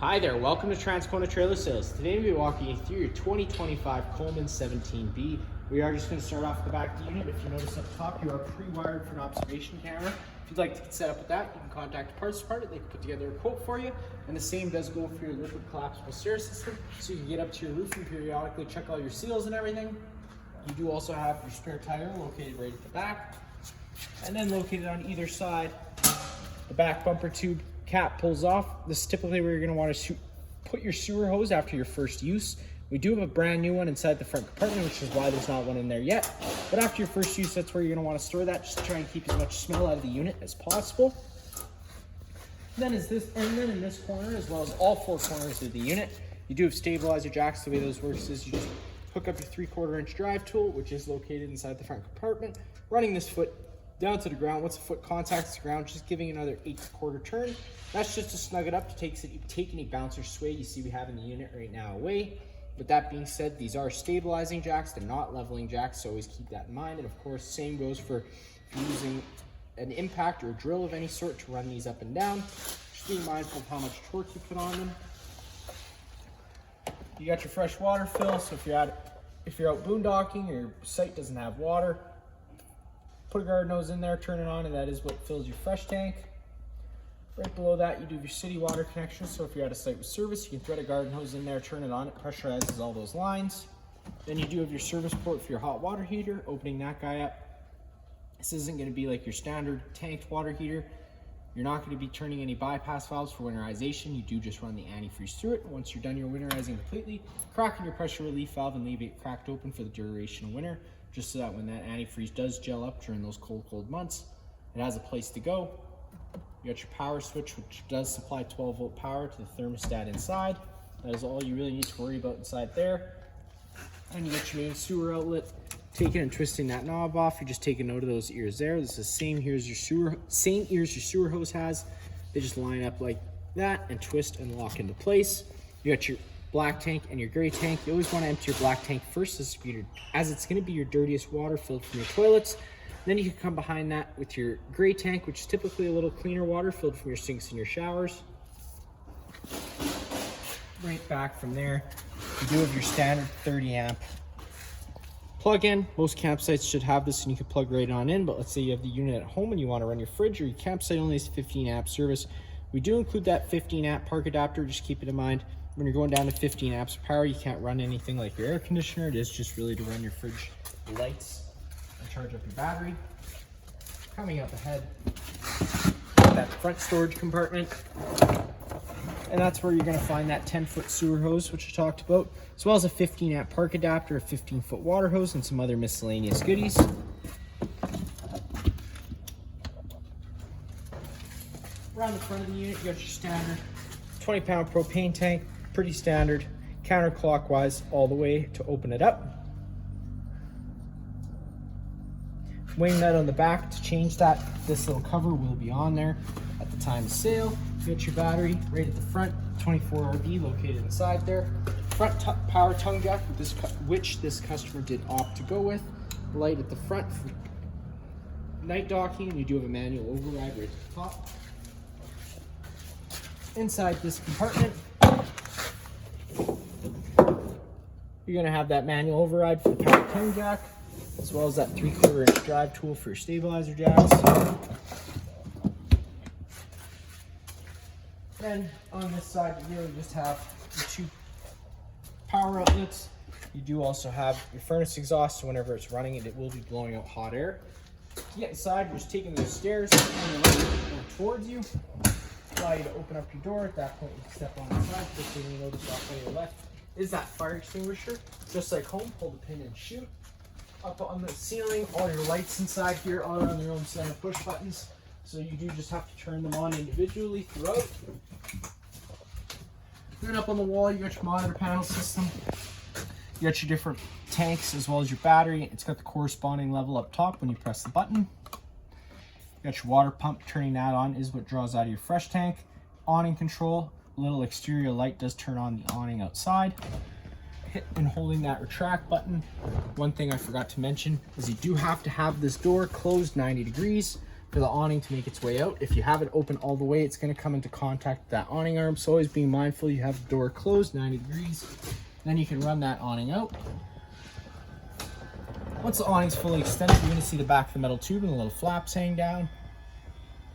Hi there, welcome to Transcona Trailer Sales. Today we'll be walking you through your 2025 Coleman 17B. We are just going to start off the back of the unit. If you notice up top, you are pre-wired for an observation camera. If you'd like to get set up with that, you can contact the parts department. They can put together a quote for you. And the same does go for your liquid collapsible stair system, so you can get up to your roof and periodically check all your seals and everything. You do also have your spare tire located right at the back. And then located on either side, the back bumper tube cap pulls off. This is typically where you're going to want to put your sewer hose after your first use. We do have a brand new one inside the front compartment, which is why there's not one in there yet. But after your first use, that's where you're going to want to store that, just to try and keep as much smell out of the unit as possible. Then in this corner, as well as all four corners of the unit, you do have stabilizer jacks. The way those works is you just hook up your 3/4 inch drive tool, which is located inside the front compartment, running this foot down to the ground. Once the foot contacts the ground, just giving another 8/4 turn. That's just to snug it up, to take any bounce or sway you see we have in the unit right now away. With that being said, these are stabilizing jacks, they're not leveling jacks, so always keep that in mind. And of course, same goes for if you're using an impact or a drill of any sort to run these up and down. Just being mindful of how much torque you put on them. You got your fresh water fill, so if you're out boondocking or your site doesn't have water, put a garden hose in there, turn it on, and that is what fills your fresh tank. Right below that, you do your city water connection, so if you're at a site with service, you can thread a garden hose in there, turn it on, it pressurizes all those lines. Then you do have your service port for your hot water heater, opening that guy up. This isn't going to be like your standard tanked water heater. You're not going to be turning any bypass valves for winterization. You do just run the antifreeze through it. Once you're done your winterizing completely, cracking your pressure relief valve and leave it cracked open for the duration of winter, just so that when that antifreeze does gel up during those cold months, it has a place to go. You got your power switch, which does supply 12-volt power to the thermostat inside. That is all you really need to worry about inside there. And you got your main sewer outlet. Taking and twisting that knob off, you just take a note of those ears there. This is the same ears your sewer hose has. They just line up like that and twist and lock into place. You got your black tank and your gray tank. You always want to empty your black tank first, as it's going to be your dirtiest water filled from your toilets. Then you can come behind that with your gray tank, which is typically a little cleaner water filled from your sinks and your showers. Right back from there, you do have your standard 30 amp plug-in. Most campsites should have this and you can plug right on in, but let's say you have the unit at home and you want to run your fridge, or your campsite only has 15 amp service. We do include that 15 amp park adapter. Just keep it in mind. When you're going down to 15 amps of power, you can't run anything like your air conditioner. It is just really to run your fridge lights and charge up your battery. Coming up ahead, that front storage compartment. And that's where you're going to find that 10-foot sewer hose, which I talked about, as well as a 15 amp park adapter, a 15-foot water hose, and some other miscellaneous goodies. Around the front of the unit, you got your standard 20-pound propane tank, pretty standard, counterclockwise all the way to open it up. Wing nut on the back to change that. This little cover will be on there at the time of sale. You got your battery right at the front, 24 RB located inside there. Front power tongue jack, which this customer did opt to go with. Light at the front for night docking, and you do have a manual override right at the top. Inside this compartment, you're going to have that manual override for the power tongue jack, as well as that 3/4 inch drive tool for your stabilizer jacks. Then on this side here, we just have the 2 power outlets. You do also have your furnace exhaust, so whenever it's running it will be blowing out hot air. To get inside, you're just taking those stairs towards you. Allow you to open up your door. At that point, you can step on the side. First thing you notice off on your left is that fire extinguisher. Just like home, pull the pin and shoot. Up on the ceiling, all your lights inside here are on their own set of push buttons, so you do just have to turn them on individually throughout. Then up on the wall, you got your monitor panel system. You got your different tanks as well as your battery. It's got the corresponding level up top when you press the button. You got your water pump. Turning that on is what draws out of your fresh tank. Awning control. Little exterior light does turn on the awning outside. Hit and holding that retract button. One thing I forgot to mention is you do have to have this door closed 90 degrees. for the awning to make its way out. If you have it open all the way, it's going to come into contact with that awning arm. So always being mindful, you have the door closed 90 degrees. Then you can run that awning out. Once the awning's fully extended, you're going to see the back of the metal tube and the little flaps hang down.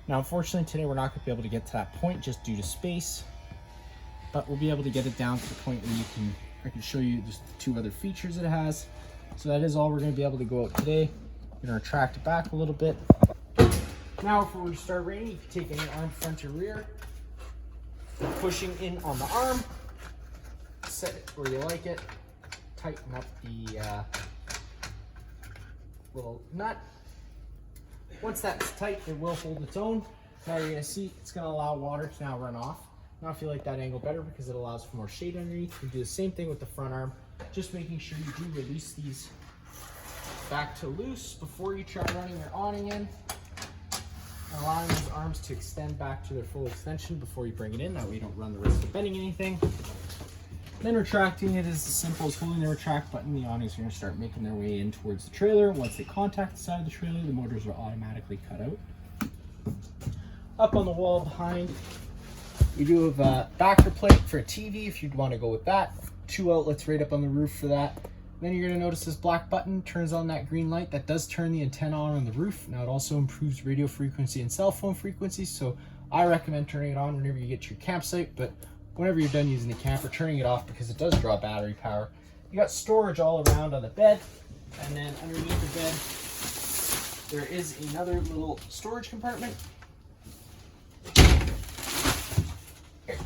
Now, unfortunately, today we're not going to be able to get to that point just due to space, but we'll be able to get it down to the point where I can show you just the 2 other features it has. So that is all we're going to be able to go out today. We're going to retract it back a little bit. Now, before we start rating, you can take any arm, front or rear, pushing in on the arm, set it where you like it, tighten up the little nut. Once that's tight, it will hold its own. Now you're going to see it's going to allow water to now run off. Now I feel like that angle better because it allows for more shade underneath. You do the same thing with the front arm, just making sure you do release these back to loose before you try running your awning in, and allowing those arms to extend back to their full extension before you bring it in. That way you don't run the risk of bending anything. Then retracting it is as simple as holding the retract button. The awnings are going to start making their way in towards the trailer. Once they contact the side of the trailer, the motors are automatically cut out. Up on the wall behind, we do have a backer plate for a TV if you'd want to go with that. 2 outlets right up on the roof for that. Then you're going to notice this black button turns on that green light. That does turn the antenna on the roof. Now it also improves radio frequency and cell phone frequency, so I recommend turning it on whenever you get to your campsite, but whenever you're done using the camper, turning it off because it does draw battery power. You got storage all around on the bed, and then underneath the bed there is another little storage compartment.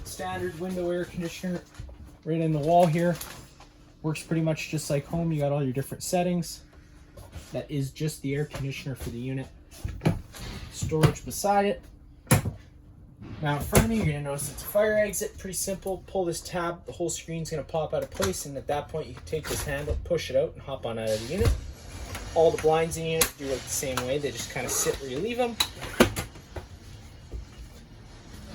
Standard window air conditioner right in the wall here. Works pretty much just like home. You got all your different settings. That is just the air conditioner for the unit. Storage beside it. Now in front of me, you're going to notice it's a fire exit. Pretty simple. Pull this tab, the whole screen's going to pop out of place, and at that point you can take this handle, push it out, and hop on out of the unit. All the blinds in the unit do it the same way. They just kind of sit where you leave them.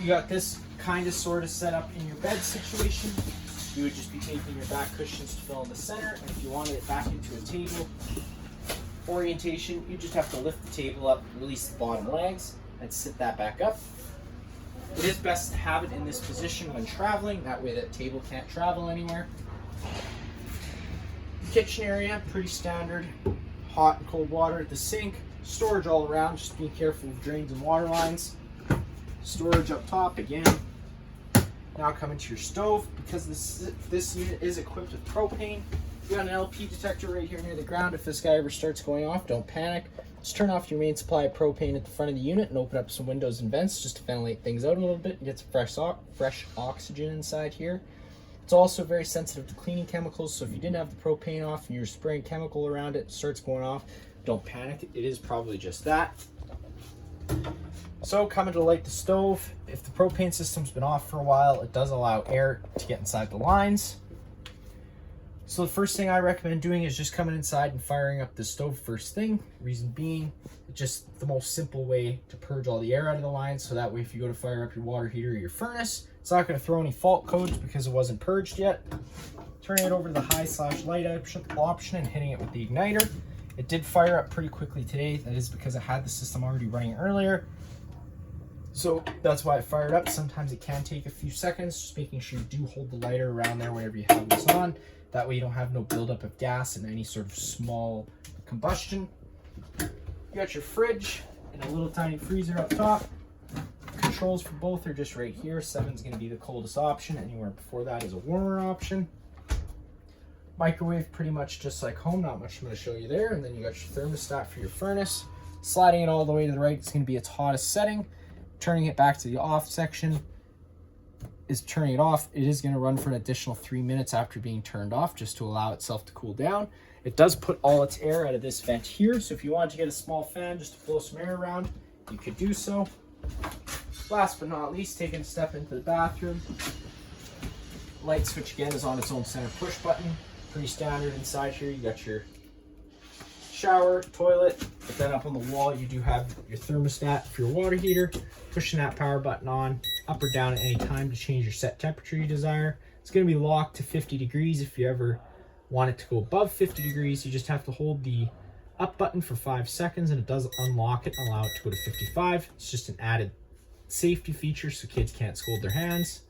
You got this kind of sort of set up in your bed situation. You would just be taking your back cushions to fill in the center, and if you wanted it back into a table orientation, you just have to lift the table up, release the bottom legs, and sit that back up. It is best to have it in this position when traveling, that way that table can't travel anywhere. Kitchen area, pretty standard. Hot and cold water at the sink. Storage all around, just be careful of drains and water lines. Storage up top again. Now coming to your stove, because this unit is equipped with propane. You got an LP detector right here near the ground. If this guy ever starts going off, don't panic. Just turn off your main supply of propane at the front of the unit and open up some windows and vents just to ventilate things out a little bit and get some fresh oxygen inside here. It's also very sensitive to cleaning chemicals, so if you didn't have the propane off and you're spraying chemical around it, starts going off, don't panic. It is probably just that. So coming to light the stove, if the propane system's been off for a while, it does allow air to get inside the lines. So the first thing I recommend doing is just coming inside and firing up the stove first thing. Reason being, it's just the most simple way to purge all the air out of the lines, so that way if you go to fire up your water heater or your furnace, it's not going to throw any fault codes because it wasn't purged yet. Turning it over to the high/light option and hitting it with the igniter. It did fire up pretty quickly today. That is because I had the system already running earlier. So that's why it fired up. Sometimes it can take a few seconds, just making sure you do hold the lighter around there whenever you have this on. That way you don't have no buildup of gas and any sort of small combustion. You got your fridge and a little tiny freezer up top. Controls for both are just right here. 7's going to be the coldest option. Anywhere before that is a warmer option. Microwave pretty much just like home. Not much I'm going to show you there. And then you got your thermostat for your furnace. Sliding it all the way to the right is going to be its hottest setting. Turning it back to the off section is turning it off. It is going to run for an additional 3 minutes after being turned off just to allow itself to cool down. It does put all its air out of this vent here, so if you wanted to get a small fan just to blow some air around, you could do so. Last but not least, taking a step into the bathroom. Light switch again is on its own center push button. Pretty standard inside here. You got your shower, toilet, but then up on the wall you do have your thermostat for your water heater. Pushing that power button on, up or down at any time to change your set temperature you desire. It's going to be locked to 50 degrees. If you ever want it to go above 50 degrees, you just have to hold the Up button for 5 seconds, and it does unlock it and allow it to go to 55. It's just an added safety feature so kids can't scold their hands.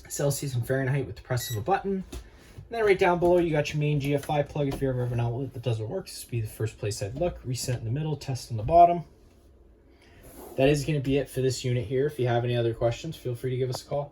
Celsius and Fahrenheit with the press of a button. And then right down below, you got your main GFI plug. If you ever have an outlet that doesn't work, this would be the first place I'd look. Reset in the middle, test on the bottom. That is going to be it for this unit here. If you have any other questions, feel free to give us a call.